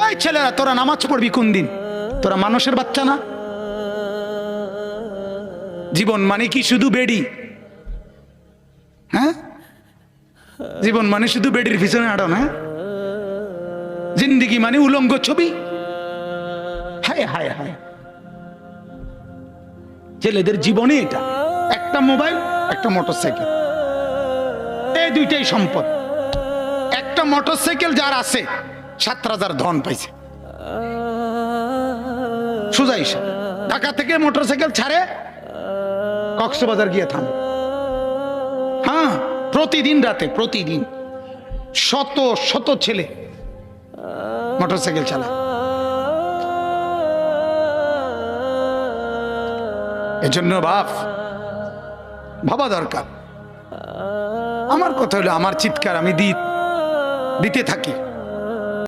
এই ছেলেরা তোরা নামাজ পড়বি কোন দিন? তোরা মানুষের বাচ্চা না? জীবন মানে কি শুধু বেডি? হ্যাঁ, জীবন মানে শুধু বেডির পিছনে আড়ো না? জিন্দিগি মানে উলঙ্গ ছবি? হায় হায় হায়, ছেলেদের জীবনে এটা একটা মোবাইল, একটা মোটরসাইকেল, এই দুইটাই সম্পদ। একটা মোটরসাইকেল যার আছে 7,000 ধন পাইছে। সোজা হিসাব, ঢাকা থেকে মোটরসাইকেল ছাড়ে কক্সবাজার গিয়ে থামে। হ্যাঁ, প্রতিদিন রাতে, প্রতিদিন শত শত ছেলে মোটরসাইকেল চালায়। এজন্য ভাবা দরকার। আমার কথা হলো, আমার চিৎকার আমি দিতে থাকি।